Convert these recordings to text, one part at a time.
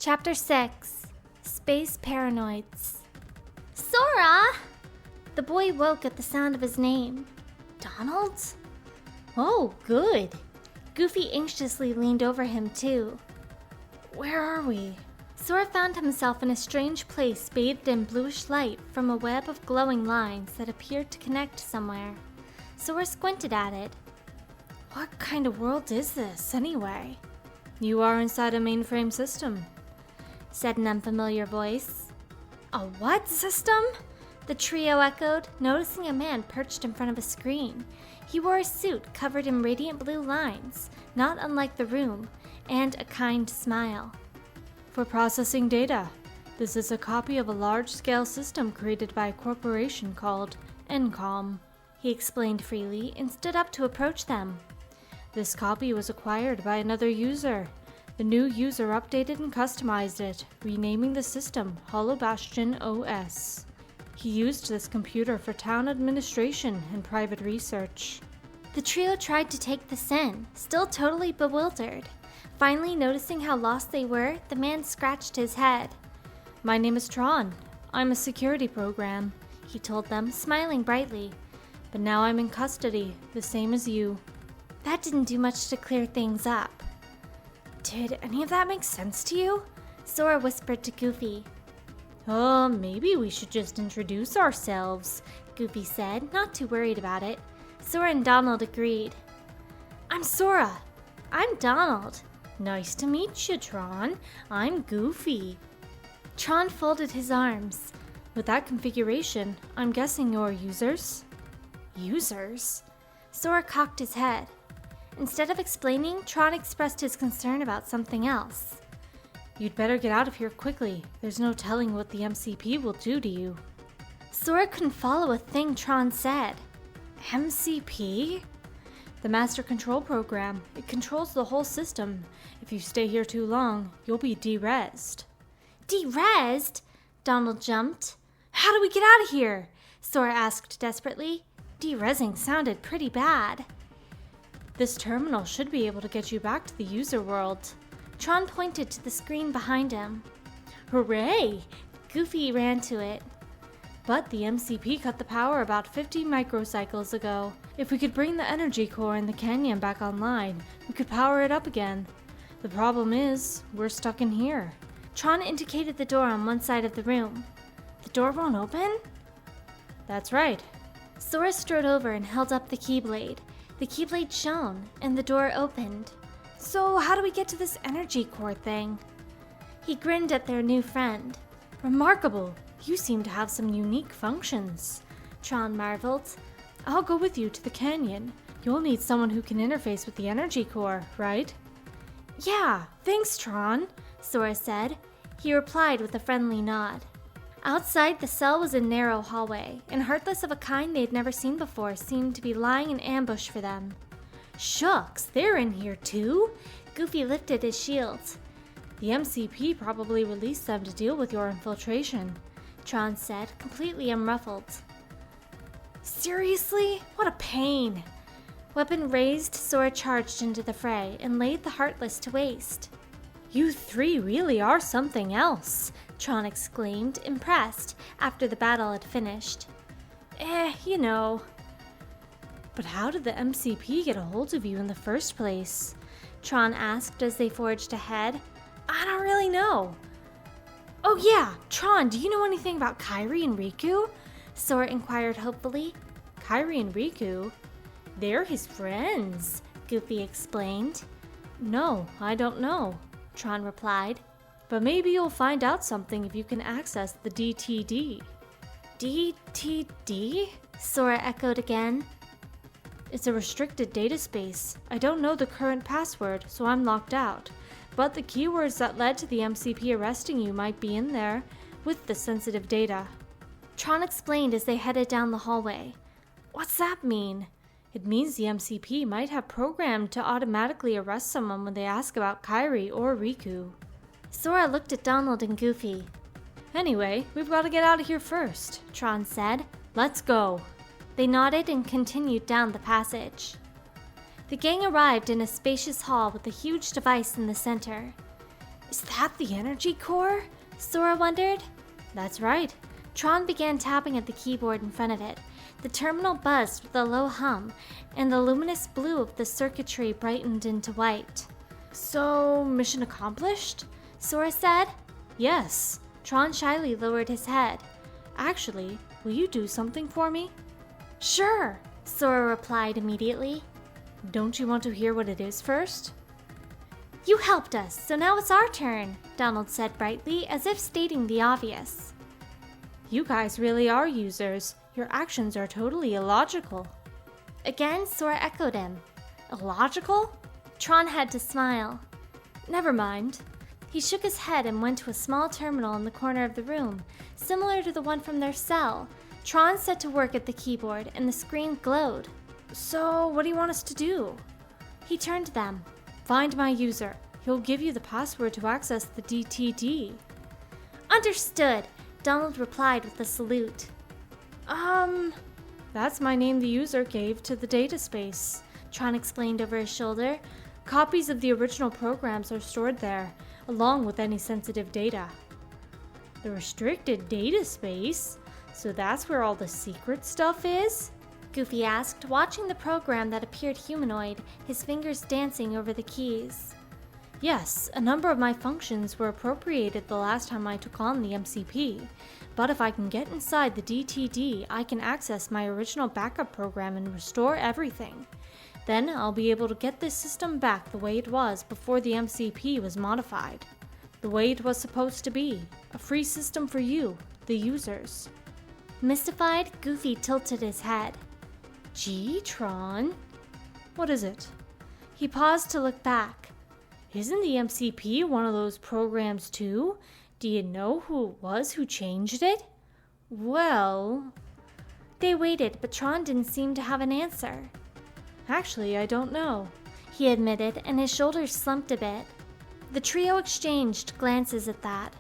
Chapter 6 Space Paranoids. Sora! The boy woke at the sound of his name. Donald? Oh, good. Goofy anxiously leaned over him, too. Where are we? Sora found himself in a strange place bathed in bluish light from a web of glowing lines that appeared to connect somewhere. Sora squinted at it. What kind of world is this, anyway? You are inside a mainframe system, said an unfamiliar voice. A what system? The trio echoed, noticing a man perched in front of a screen. He wore a suit covered in radiant blue lines, not unlike the room, and a kind smile. For processing data. This is a copy of a large-scale system created by a corporation called NCOM, he explained freely and stood up to approach them. This copy was acquired by another user. The new user updated and customized it, renaming the system Hollow Bastion OS. He used this computer for town administration and private research. The trio tried to take this in, still totally bewildered. Finally noticing how lost they were, the man scratched his head. My name is Tron. I'm a security program, he told them, smiling brightly. But now I'm in custody, the same as you. That didn't do much to clear things up. Did any of that make sense to you? Sora whispered to Goofy. Maybe we should just introduce ourselves, Goofy said, not too worried about it. Sora and Donald agreed. I'm Sora. I'm Donald. Nice to meet you, Tron. I'm Goofy. Tron folded his arms. With that configuration, I'm guessing you're users? Users? Sora cocked his head. Instead of explaining, Tron expressed his concern about something else. You'd better get out of here quickly. There's no telling what the MCP will do to you. Sora couldn't follow a thing Tron said. MCP? The Master Control Program. It controls the whole system. If you stay here too long, you'll be de-rezzed. De-rezzed? Donald jumped. How do we get out of here? Sora asked desperately. De-rezzing sounded pretty bad. This terminal should be able to get you back to the user world. Tron pointed to the screen behind him. Hooray! Goofy ran to it. But the MCP cut the power about 50 microcycles ago. If we could bring the energy core in the canyon back online, we could power it up again. The problem is, we're stuck in here. Tron indicated the door on one side of the room. The door won't open? That's right. Sora strode over and held up the Keyblade. The Keyblade shone, and the door opened. So how do we get to this energy core thing? He grinned at their new friend. Remarkable! You seem to have some unique functions, Tron marveled. I'll go with you to the canyon. You'll need someone who can interface with the energy core, right? Yeah, thanks, Tron, Sora said. He replied with a friendly nod. Outside, the cell was a narrow hallway, and Heartless of a kind they'd never seen before seemed to be lying in ambush for them. Shucks, they're in here too? Goofy lifted his shield. The MCP probably released them to deal with your infiltration, Tron said, completely unruffled. Seriously? What a pain! Weapon raised, Sora charged into the fray and laid the Heartless to waste. You three really are something else, Tron exclaimed, impressed, after the battle had finished. You know. But how did the MCP get a hold of you in the first place? Tron asked as they forged ahead. I don't really know. Oh yeah, Tron, do you know anything about Kairi and Riku? Sora inquired hopefully. Kairi and Riku? They're his friends, Goofy explained. No, I don't know, Tron replied. But maybe you'll find out something if you can access the DTD. DTD? Sora echoed again. It's a restricted data space. I don't know the current password, so I'm locked out. But the keywords that led to the MCP arresting you might be in there, with the sensitive data. Tron explained as they headed down the hallway. What's that mean? It means the MCP might have programmed to automatically arrest someone when they ask about Kairi or Riku. Sora looked at Donald and Goofy. Anyway, we've got to get out of here first, Tron said. Let's go. They nodded and continued down the passage. The gang arrived in a spacious hall with a huge device in the center. Is that the energy core? Sora wondered. That's right. Tron began tapping at the keyboard in front of it. The terminal buzzed with a low hum, and the luminous blue of the circuitry brightened into white. So, mission accomplished? Sora said. Yes. Tron shyly lowered his head. Actually, will you do something for me? Sure, Sora replied immediately. Don't you want to hear what it is first? You helped us, so now it's our turn, Donald said brightly, as if stating the obvious. You guys really are users. Your actions are totally illogical. Again, Sora echoed him. Illogical? Tron had to smile. Never mind. He shook his head and went to a small terminal in the corner of the room, similar to the one from their cell. Tron set to work at the keyboard, and the screen glowed. So, what do you want us to do? He turned to them. Find my user. He'll give you the password to access the DTD. Understood, Donald replied with a salute. That's my name the user gave to the data space, Tron explained over his shoulder. Copies of the original programs are stored there, along with any sensitive data. The restricted data space? So that's where all the secret stuff is? Goofy asked, watching the program that appeared humanoid, his fingers dancing over the keys. Yes, a number of my functions were appropriated the last time I took on the MCP, but if I can get inside the DTD, I can access my original backup program and restore everything. Then I'll be able to get this system back the way it was before the MCP was modified. The way it was supposed to be, a free system for you, the users. Mystified, Goofy tilted his head. Gee, Tron. What is it? He paused to look back. Isn't the MCP one of those programs too? Do you know who it was who changed it? Well... They waited, but Tron didn't seem to have an answer. Actually, I don't know, he admitted, and his shoulders slumped a bit. The trio exchanged glances at that.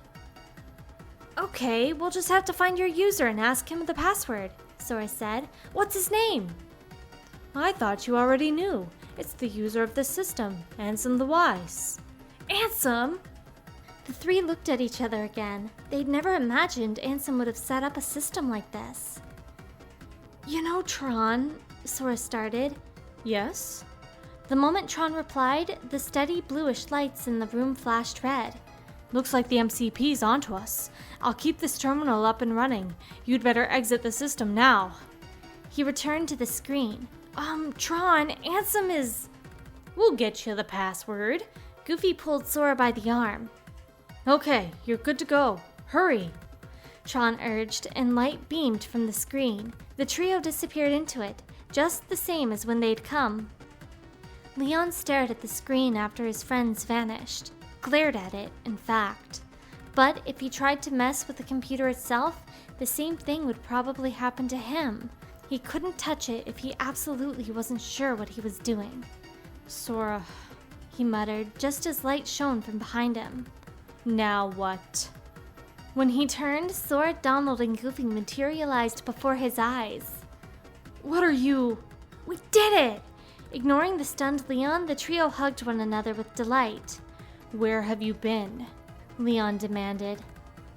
Okay, we'll just have to find your user and ask him the password, Sora said. What's his name? I thought you already knew. It's the user of the system, Ansem the Wise. Ansem? The three looked at each other again. They'd never imagined Ansem would have set up a system like this. You know, Tron, Sora started. Yes? The moment Tron replied, the steady bluish lights in the room flashed red. Looks like the MCP's onto us. I'll keep this terminal up and running. You'd better exit the system now. He returned to the screen. Tron, Ansem is... We'll get you the password. Goofy pulled Sora by the arm. Okay, you're good to go. Hurry. Tron urged, and light beamed from the screen. The trio disappeared into it, just the same as when they'd come. Leon stared at the screen after his friends vanished. Glared at it, in fact. But if he tried to mess with the computer itself, the same thing would probably happen to him. He couldn't touch it if he absolutely wasn't sure what he was doing. Sora, he muttered, just as light shone from behind him. Now what? When he turned, Sora, Donald, and Goofy materialized before his eyes. What are you? We did it! Ignoring the stunned Leon, the trio hugged one another with delight. Where have you been? Leon demanded.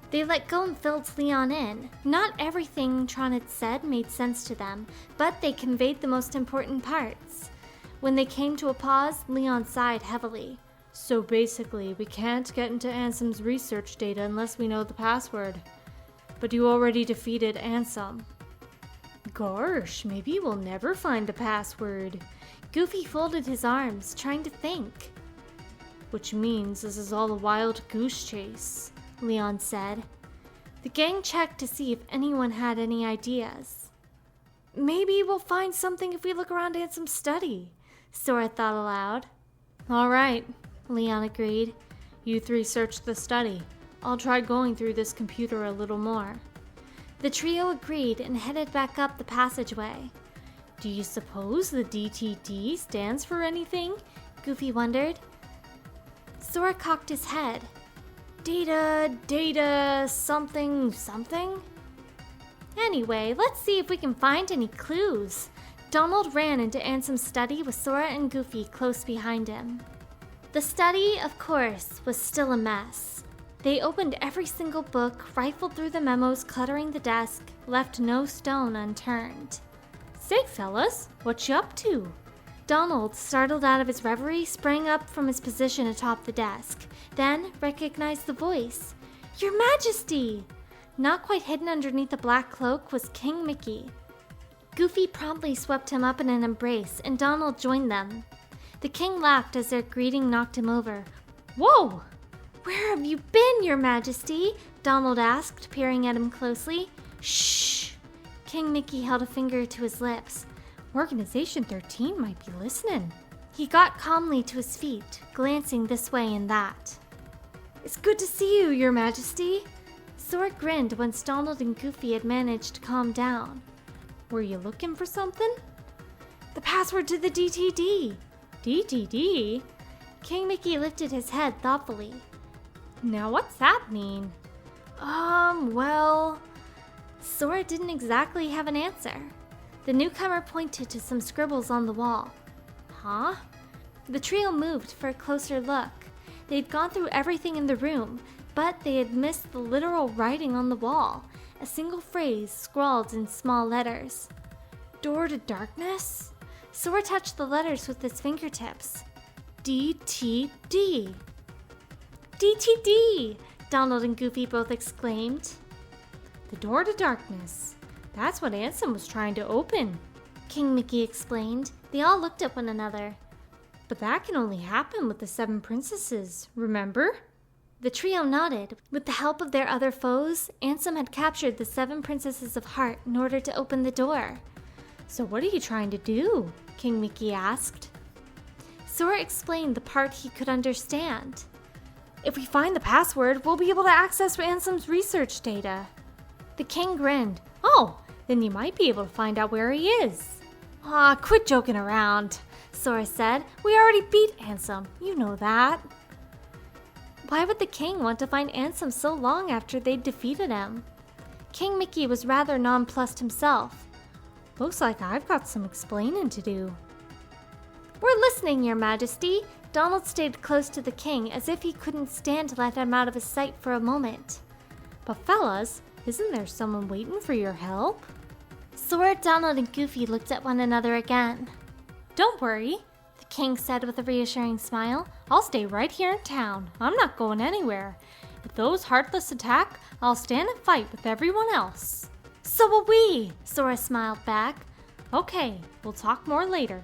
They let go and filled Leon in. Not everything Tron had said made sense to them, but they conveyed the most important parts. When they came to a pause, Leon sighed heavily. So basically, we can't get into Ansem's research data unless we know the password. But you already defeated Ansem. Gosh, maybe we'll never find a password. Goofy folded his arms, trying to think. Which means this is all a wild goose chase, Leon said. The gang checked to see if anyone had any ideas. Maybe we'll find something if we look around Ansem's study, Sora thought aloud. All right, Leon agreed. You three search the study. I'll try going through this computer a little more. The trio agreed and headed back up the passageway. Do you suppose the DTD stands for anything? Goofy wondered. Sora cocked his head. Data, something. Anyway, let's see if we can find any clues. Donald ran into Ansem's study with Sora and Goofy close behind him. The study, of course, was still a mess. They opened every single book, rifled through the memos cluttering the desk, left no stone unturned. Say, fellas, what you up to? Donald, startled out of his reverie, sprang up from his position atop the desk, then recognized the voice. Your Majesty! Not quite hidden underneath a black cloak was King Mickey. Goofy promptly swept him up in an embrace, and Donald joined them. The king laughed as their greeting knocked him over. Whoa! Where have you been, Your Majesty? Donald asked, peering at him closely. Shh! King Mickey held a finger to his lips. Organization 13 might be listening. He got calmly to his feet, glancing this way and that. It's good to see you, Your Majesty. Sora grinned once Donald and Goofy had managed to calm down. Were you looking for something? The password to the DTD. DTD? King Mickey lifted his head thoughtfully. Now what's that mean? Well... Sora didn't exactly have an answer. The newcomer pointed to some scribbles on the wall. Huh? The trio moved for a closer look. They'd gone through everything in the room, but they had missed the literal writing on the wall, a single phrase scrawled in small letters. Door to darkness? Sora touched the letters with his fingertips. DTD. DTD! Donald and Goofy both exclaimed. The door to darkness. That's what Ansem was trying to open, King Mickey explained. They all looked at one another. But that can only happen with the 7 princesses, remember? The trio nodded. With the help of their other foes, Ansem had captured the 7 princesses of Heart in order to open the door. So what are you trying to do? King Mickey asked. Sora explained the part he could understand. If we find the password, we'll be able to access Ansem's research data. The king grinned. Oh, then you might be able to find out where he is. Aw, quit joking around, Sora said. We already beat Ansem, you know that. Why would the king want to find Ansem so long after they'd defeated him? King Mickey was rather nonplussed himself. Looks like I've got some explaining to do. We're listening, Your Majesty. Donald stayed close to the king as if he couldn't stand to let him out of his sight for a moment. But fellas, isn't there someone waiting for your help? Sora, Donald, and Goofy looked at one another again. Don't worry, the king said with a reassuring smile. I'll stay right here in town. I'm not going anywhere. If those heartless attack, I'll stand and fight with everyone else. So will we, Sora smiled back. Okay, we'll talk more later.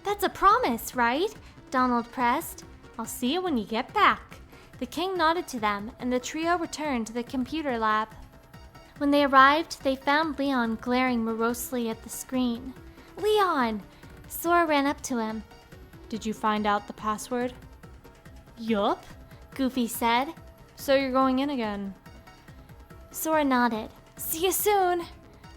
That's a promise, right? Donald pressed. I'll see you when you get back. The king nodded to them, and the trio returned to the computer lab. When they arrived, they found Leon glaring morosely at the screen. Leon! Sora ran up to him. Did you find out the password? Yup, Goofy said. So you're going in again? Sora nodded. See you soon!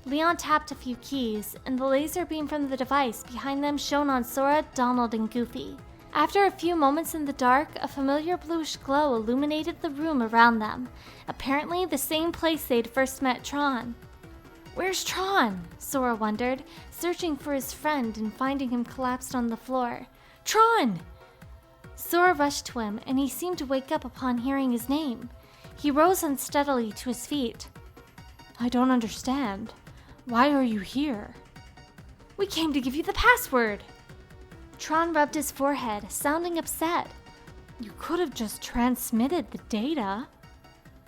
Leon tapped a few keys, and the laser beam from the device behind them shone on Sora, Donald, and Goofy. After a few moments in the dark, a familiar bluish glow illuminated the room around them, apparently the same place they'd first met Tron. Where's Tron? Sora wondered, searching for his friend and finding him collapsed on the floor. Tron! Sora rushed to him, and he seemed to wake up upon hearing his name. He rose unsteadily to his feet. I don't understand. Why are you here? We came to give you the password. Tron rubbed his forehead, sounding upset. You could have just transmitted the data.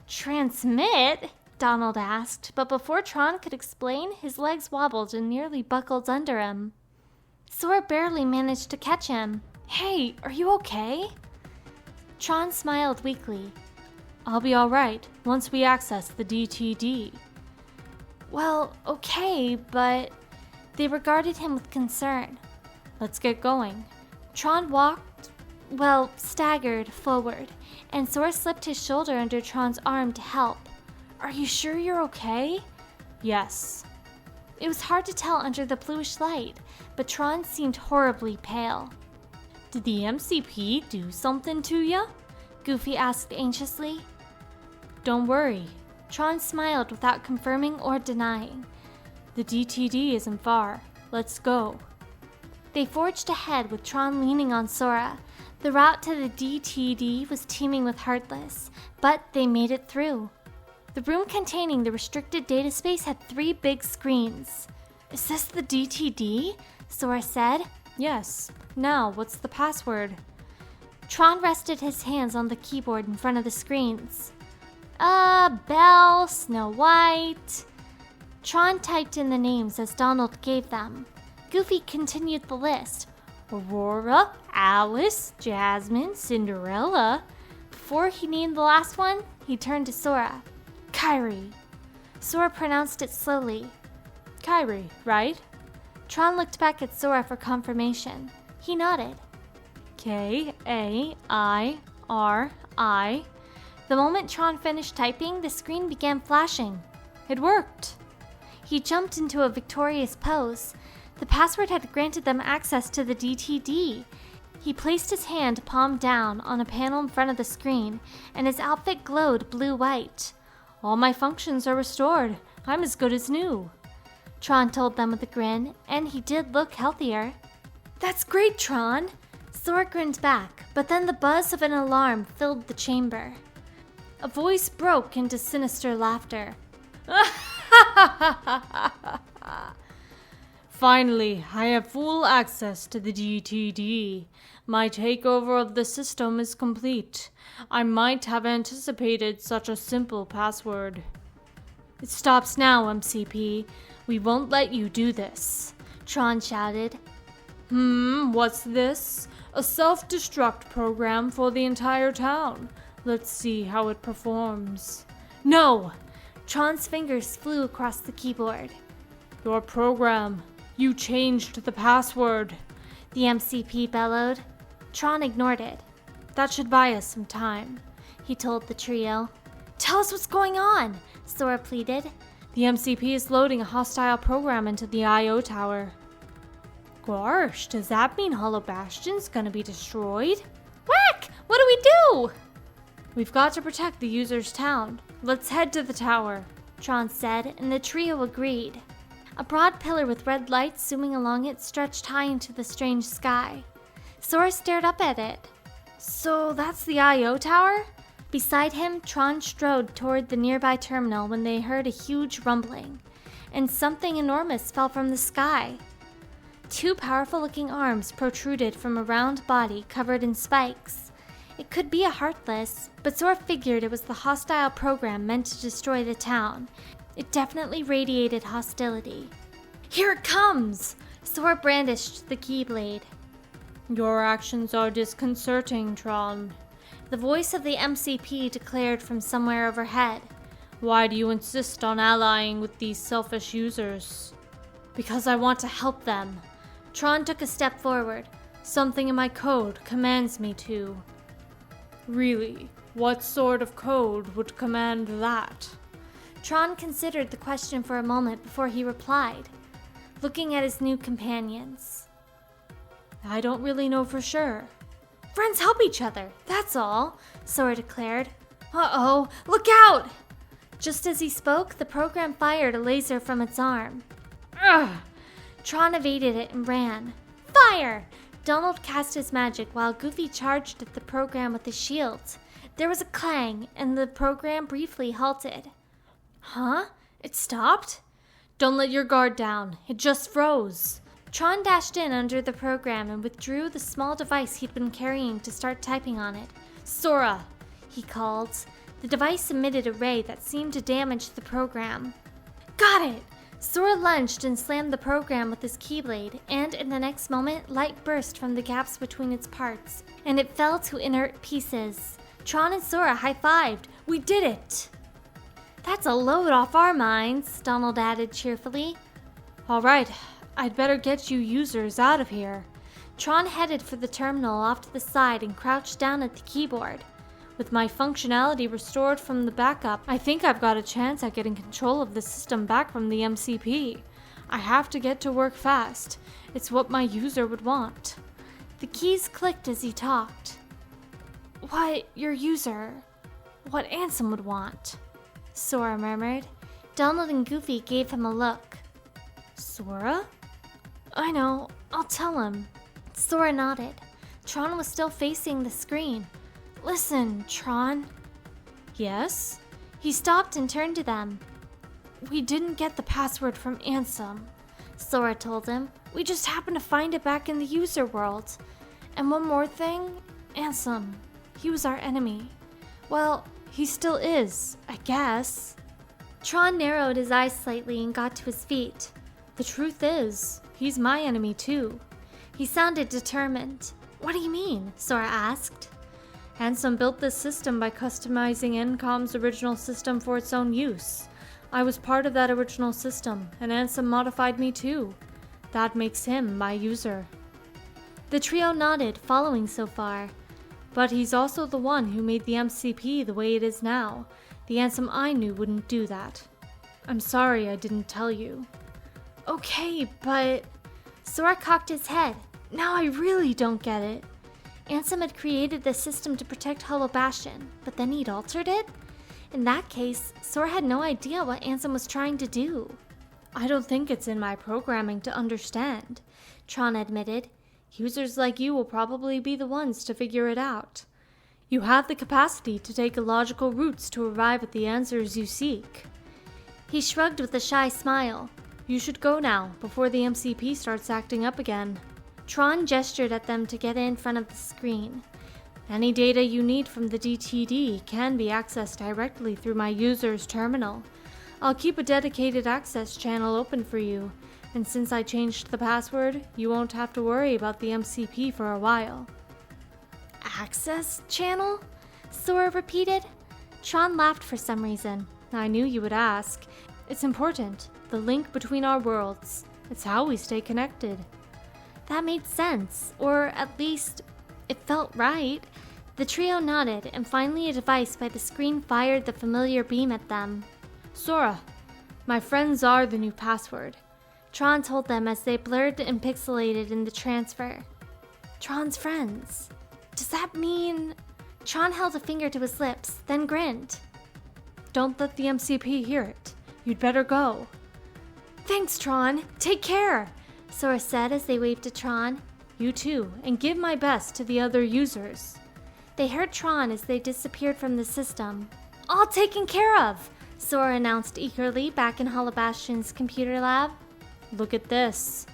Transmit? Donald asked, but before Tron could explain, his legs wobbled and nearly buckled under him. Sora barely managed to catch him. Hey, are you okay? Tron smiled weakly. I'll be all right once we access the DTD. Well, okay, but... They regarded him with concern. Let's get going. Tron staggered forward, and Sora slipped his shoulder under Tron's arm to help. Are you sure you're okay? Yes. It was hard to tell under the bluish light, but Tron seemed horribly pale. Did the MCP do something to ya? Goofy asked anxiously. Don't worry. Tron smiled without confirming or denying. The DTD isn't far. Let's go. They forged ahead with Tron leaning on Sora. The route to the DTD was teeming with Heartless, but they made it through. The room containing the restricted data space had 3 big screens. "Is this the DTD?" Sora said. "Yes. Now, what's the password?" Tron rested his hands on the keyboard in front of the screens. Belle, Snow White. Tron typed in the names as Donald gave them. Goofy continued the list. Aurora, Alice, Jasmine, Cinderella. Before he named the last one, he turned to Sora. "Kyrie." Sora pronounced it slowly. "Kyrie, right?" Tron looked back at Sora for confirmation. He nodded. K-A-I-R-I. The moment Tron finished typing, the screen began flashing. It worked. He jumped into a victorious pose. The password had granted them access to the DTD. He placed his hand palm down on a panel in front of the screen, and his outfit glowed blue-white. "All my functions are restored. I'm as good as new," Tron told them with a grin, and he did look healthier. "That's great, Tron!" Sora grinned back, but then the buzz of an alarm filled the chamber. A voice broke into sinister laughter. "Finally, I have full access to the DTD. My takeover of the system is complete. I might have anticipated such a simple password." "It stops now, MCP. We won't let you do this," Tron shouted. What's this? A self-destruct program for the entire town. Let's see how it performs." "No!" Tron's fingers flew across the keyboard. "Your program. You changed the password," the MCP bellowed. Tron ignored it. "That should buy us some time," he told the trio. "Tell us what's going on," Sora pleaded. "The MCP is loading a hostile program into the I.O. tower." "Gosh, does that mean Hollow Bastion's gonna be destroyed?" "Whack! What do we do?" "We've got to protect the user's town. Let's head to the tower," Tron said, and the trio agreed. A broad pillar with red lights zooming along it stretched high into the strange sky. Sora stared up at it. "So that's the I.O. tower?" Beside him, Tron strode toward the nearby terminal when they heard a huge rumbling, and something enormous fell from the sky. 2 powerful-looking arms protruded from a round body covered in spikes. It could be a Heartless, but Sora figured it was the hostile program meant to destroy the town. It definitely radiated hostility. "Here it comes!" Sora brandished the Keyblade. "Your actions are disconcerting, Tron," the voice of the MCP declared from somewhere overhead. "Why do you insist on allying with these selfish users?" "Because I want to help them." Tron took a step forward. "Something in my code commands me to." "Really? What sort of code would command that?" Tron considered the question for a moment before he replied, looking at his new companions. "I don't really know for sure." "Friends help each other, that's all," Sora declared. "Uh-oh, look out!" Just as he spoke, the program fired a laser from its arm. Ugh! Tron evaded it and ran. "Fire!" Donald cast his magic while Goofy charged at the program with his shield. There was a clang, and the program briefly halted. "Huh? It stopped?" "Don't let your guard down. It just froze." Tron dashed in under the program and withdrew the small device he'd been carrying to start typing on it. "Sora!" he called. The device emitted a ray that seemed to damage the program. "Got it!" Sora lunged and slammed the program with his Keyblade, and in the next moment, light burst from the gaps between its parts, and it fell to inert pieces. Tron and Sora high-fived. "We did it!" "That's a load off our minds," Donald added cheerfully. "All right, I'd better get you users out of here." Tron headed for the terminal off to the side and crouched down at the keyboard. "With my functionality restored from the backup, I think I've got a chance at getting control of the system back from the MCP. I have to get to work fast. It's what my user would want." The keys clicked as he talked. "What your user? What Ansem would want?" Sora murmured. Donald and Goofy gave him a look. "Sora?" "I know. I'll tell him." Sora nodded. Tron was still facing the screen. Listen, Tron. Yes? He stopped and turned to them. We didn't get the password from Ansem, Sora told him. We just happened to find it back in the user world. And one more thing, Ansem, he was our enemy. Well, he still is, I guess. Tron narrowed his eyes slightly and got to his feet. The truth is, he's my enemy too. He sounded determined. What do you mean? Sora asked. Ansem built this system by customizing Encom's original system for its own use. I was part of that original system, and Ansem modified me too. That makes him my user. The trio nodded, following so far. But he's also the one who made the MCP the way it is now. The Ansem I knew wouldn't do that. I'm sorry I didn't tell you. Okay, but... Sora cocked his head. Now I really don't get it. Ansem had created this system to protect Hollow Bastion, but then he'd altered it? In that case, Sora had no idea what Ansem was trying to do. I don't think it's in my programming to understand, Tron admitted. Users like you will probably be the ones to figure it out. You have the capacity to take illogical routes to arrive at the answers you seek. He shrugged with a shy smile. You should go now, before the MCP starts acting up again. Tron gestured at them to get in front of the screen. Any data you need from the DTD can be accessed directly through my user's terminal. I'll keep a dedicated access channel open for you, and since I changed the password, you won't have to worry about the MCP for a while. Access channel? Sora repeated. Tron laughed for some reason. I knew you would ask. It's important. The link between our worlds. It's how we stay connected. That made sense, or at least, it felt right. The trio nodded, and finally a device by the screen fired the familiar beam at them. Sora, my friends are the new password, Tron told them as they blurred and pixelated in the transfer. Tron's friends. Does that mean... Tron held a finger to his lips, then grinned. Don't let the MCP hear it. You'd better go. Thanks, Tron. Take care, Sora said as they waved to Tron. You too, and give my best to the other users. They heard Tron as they disappeared from the system. All taken care of, Sora announced eagerly back in Hollow Bastion's computer lab. Look at this.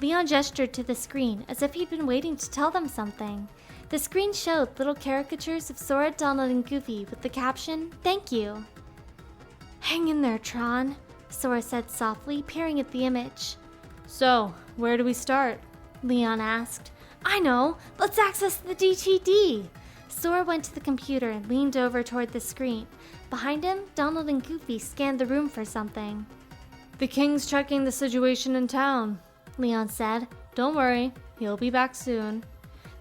Leon gestured to the screen as if he'd been waiting to tell them something. The screen showed little caricatures of Sora, Donald, and Goofy with the caption, "Thank you." Hang in there, Tron, Sora said softly, peering at the image. So, where do we start? Leon asked. I know! Let's access the DTD! Sora went to the computer and leaned over toward the screen. Behind him, Donald and Goofy scanned the room for something. The King's checking the situation in town, Leon said. Don't worry, he'll be back soon.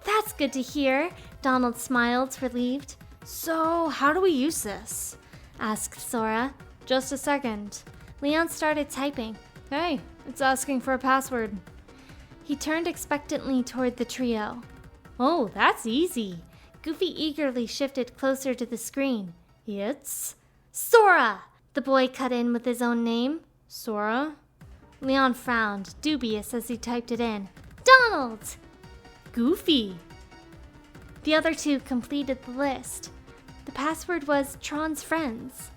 That's good to hear, Donald smiled, relieved. So, how do we use this? Asked Sora. Just a second. Leon started typing. Hey, it's asking for a password. He turned expectantly toward the trio. Oh, that's easy. Goofy eagerly shifted closer to the screen. It's... Sora! The boy cut in with his own name. Sora? Leon frowned, dubious as he typed it in. Donald! Goofy! The other two completed the list. The password was Tron's friends,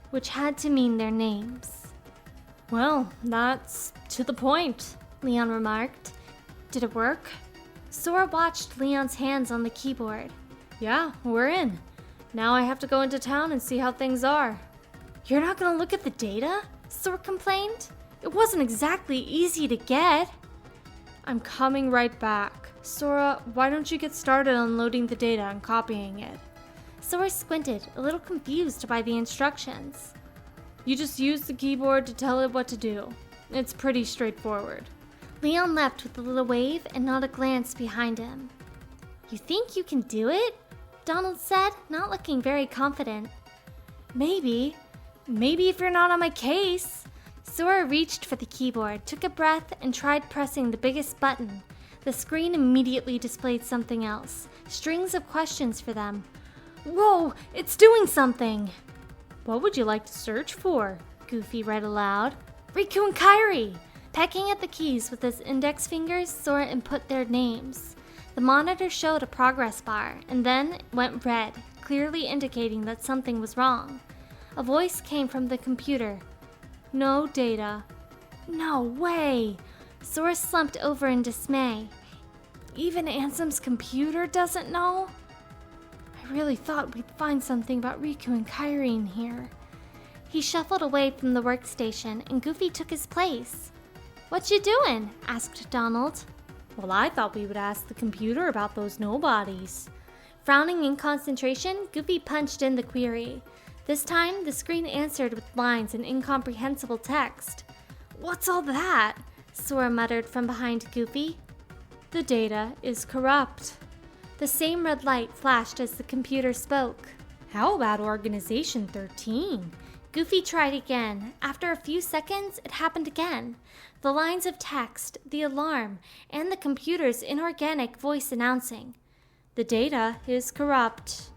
which had to mean their names. Well, that's to the point, Leon remarked. Did it work? Sora watched Leon's hands on the keyboard. Yeah, we're in. Now I have to go into town and see how things are. You're not gonna look at the data? Sora complained. It wasn't exactly easy to get. I'm coming right back. Sora, why don't you get started on loading the data and copying it? Sora squinted, a little confused by the instructions. You just use the keyboard to tell it what to do. It's pretty straightforward. Leon left with a little wave and not a glance behind him. You think you can do it? Donald said, not looking very confident. Maybe. Maybe if you're not on my case. Sora reached for the keyboard, took a breath, and tried pressing the biggest button. The screen immediately displayed something else. Strings of questions for them. Whoa, it's doing something! What would you like to search for? Goofy read aloud. Riku and Kairi! Pecking at the keys with his index fingers, Sora input their names. The monitor showed a progress bar and then went red, clearly indicating that something was wrong. A voice came from the computer. No data. No way! Sora slumped over in dismay. Even Ansem's computer doesn't know? I really thought we'd find something about Riku and Kairi in here. He shuffled away from the workstation and Goofy took his place. What you doing? Asked Donald. Well, I thought we would ask the computer about those nobodies. Frowning in concentration, Goofy punched in the query. This time, the screen answered with lines and incomprehensible text. What's all that? Sora muttered from behind Goofy. The data is corrupt. The same red light flashed as the computer spoke. How about Organization 13? Goofy tried again. After a few seconds, it happened again. The lines of text, the alarm, and the computer's inorganic voice announcing. The data is corrupt.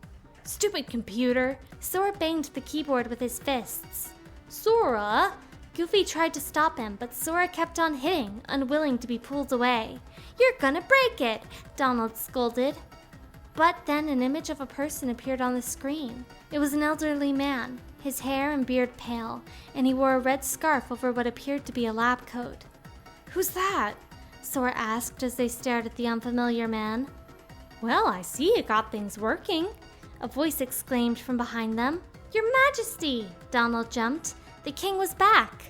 Stupid computer! Sora banged the keyboard with his fists. Sora! Goofy tried to stop him, but Sora kept on hitting, unwilling to be pulled away. You're gonna break it! Donald scolded. But then an image of a person appeared on the screen. It was an elderly man, his hair and beard pale, and he wore a red scarf over what appeared to be a lab coat. Who's that? Sora asked as they stared at the unfamiliar man. Well, I see you got things working, a voice exclaimed from behind them. Your Majesty! Donald jumped. The king was back.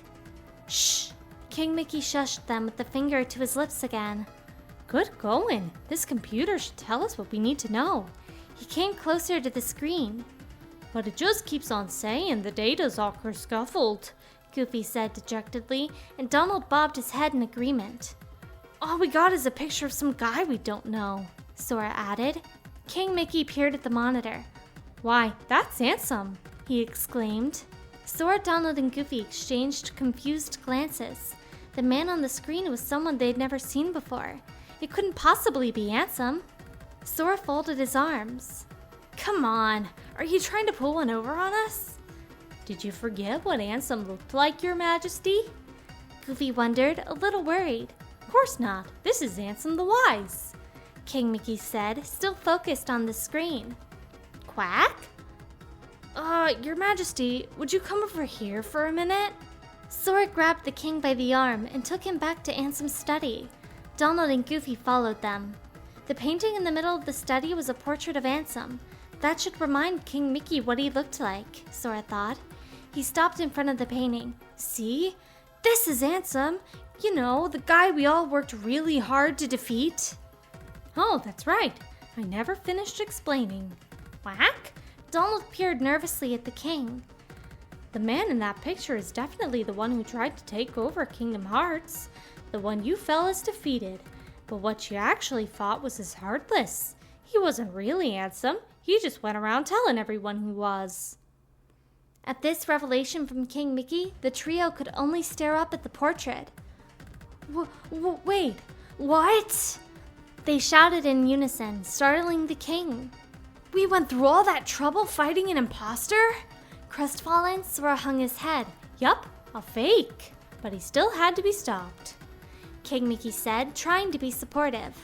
Shh! King Mickey shushed them with the finger to his lips again. Good going. This computer should tell us what we need to know. He came closer to the screen. But it just keeps on saying the data's all scuffled, Goofy said dejectedly, and Donald bobbed his head in agreement. All we got is a picture of some guy we don't know, Sora added. King Mickey peered at the monitor. Why, that's Ansem, he exclaimed. Sora, Donald, and Goofy exchanged confused glances. The man on the screen was someone they'd never seen before. It couldn't possibly be Ansem. Sora folded his arms. Come on, are you trying to pull one over on us? Did you forget what Ansem looked like, Your Majesty? Goofy wondered, a little worried. Of course not. This is Ansem the Wise, King Mickey said, still focused on the screen. Quack? Your Majesty, would you come over here for a minute? Sora grabbed the king by the arm and took him back to Ansem's study. Donald and Goofy followed them. The painting in the middle of the study was a portrait of Ansem. That should remind King Mickey what he looked like, Sora thought. He stopped in front of the painting. See? This is Ansem. You know, the guy we all worked really hard to defeat. Oh, that's right. I never finished explaining. Whack? Donald peered nervously at the king. The man in that picture is definitely the one who tried to take over Kingdom Hearts. The one you fellas defeated. But what you actually fought was his Heartless. He wasn't really Ansem. He just went around telling everyone who was. At this revelation from King Mickey, the trio could only stare up at the portrait. Wait, what? They shouted in unison, startling the king. We went through all that trouble fighting an imposter? Crestfallen, Sora hung his head. Yup, a fake. But he still had to be stopped, King Mickey said, trying to be supportive.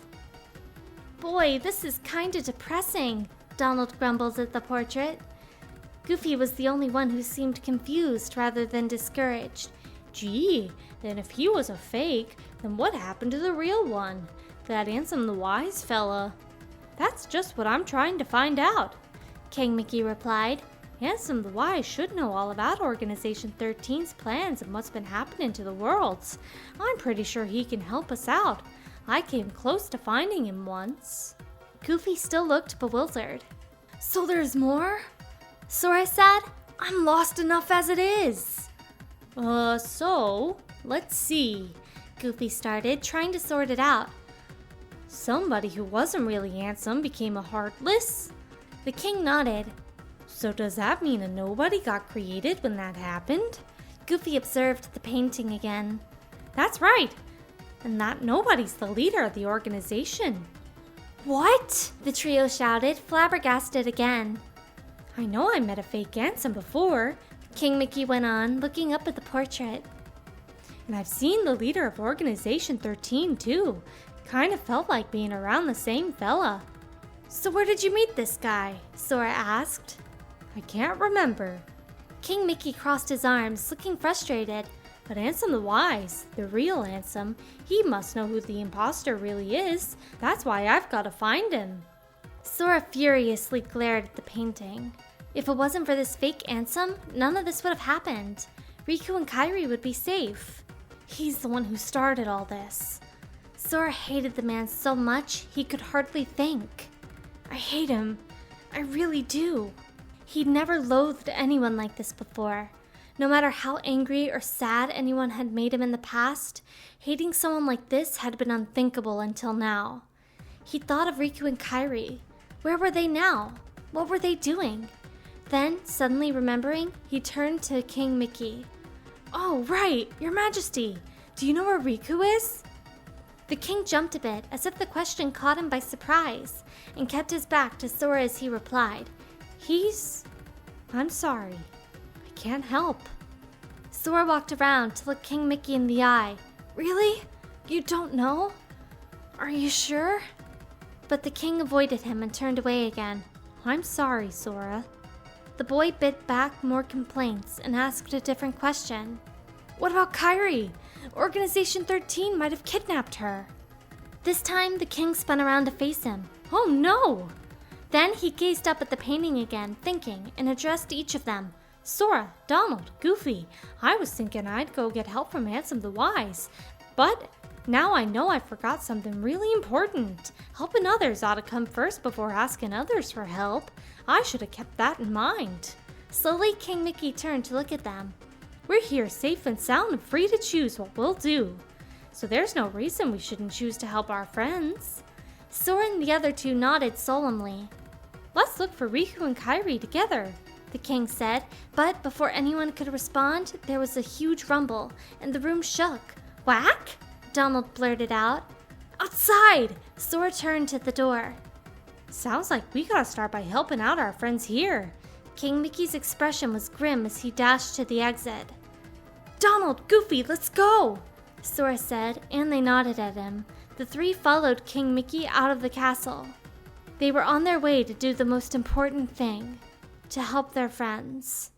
Boy, this is kinda depressing, Donald grumbled at the portrait. Goofy was the only one who seemed confused rather than discouraged. Gee, then if he was a fake, then what happened to the real one? That Ansem the Wise fella? That's just what I'm trying to find out, King Mickey replied. Ansem the Wise should know all about Organization 13's plans and what's been happening to the worlds. I'm pretty sure he can help us out. I came close to finding him once. Goofy still looked bewildered. So there's more? Sora said, I'm lost enough as it is. So, let's see. Goofy started, trying to sort it out. Somebody who wasn't really Ansem became a Heartless? The king nodded. So does that mean a nobody got created when that happened? Goofy observed the painting again. That's right. And that nobody's the leader of the organization. What? The trio shouted, flabbergasted again. I know I met a fake Ansem before, King Mickey went on, looking up at the portrait. And I've seen the leader of Organization 13 too. Kinda felt like being around the same fella. So where did you meet this guy? Sora asked. I can't remember. King Mickey crossed his arms, looking frustrated. But Ansem the Wise, the real Ansem, he must know who the imposter really is. That's why I've got to find him. Sora furiously glared at the painting. If it wasn't for this fake Ansem, none of this would have happened. Riku and Kairi would be safe. He's the one who started all this. Sora hated the man so much he could hardly think. I hate him. I really do. He'd never loathed anyone like this before. No matter how angry or sad anyone had made him in the past, hating someone like this had been unthinkable until now. He thought of Riku and Kairi. Where were they now? What were they doing? Then, suddenly remembering, he turned to King Mickey. Oh, right, Your Majesty. Do you know where Riku is? The king jumped a bit, as if the question caught him by surprise, and kept his back to Sora as he replied. I'm sorry. I can't help. Sora walked around to look King Mickey in the eye. Really? You don't know? Are you sure? But the king avoided him and turned away again. I'm sorry, Sora. The boy bit back more complaints and asked a different question. What about Kairi? Organization 13 might have kidnapped her. This time, the king spun around to face him. Oh no! Then he gazed up at the painting again, thinking, and addressed each of them. Sora, Donald, Goofy, I was thinking I'd go get help from Ansem the Wise. But now I know I forgot something really important. Helping others ought to come first before asking others for help. I should have kept that in mind. Slowly, King Mickey turned to look at them. We're here safe and sound and free to choose what we'll do. So there's no reason we shouldn't choose to help our friends. Sora and the other two nodded solemnly. Let's look for Riku and Kairi together, the king said, but before anyone could respond, there was a huge rumble, and the room shook. Whack? Donald blurted out. Outside! Sora turned to the door. Sounds like we gotta start by helping out our friends here. King Mickey's expression was grim as he dashed to the exit. Donald, Goofy, let's go! Sora said, and they nodded at him. The three followed King Mickey out of the castle. They were on their way to do the most important thing, to help their friends.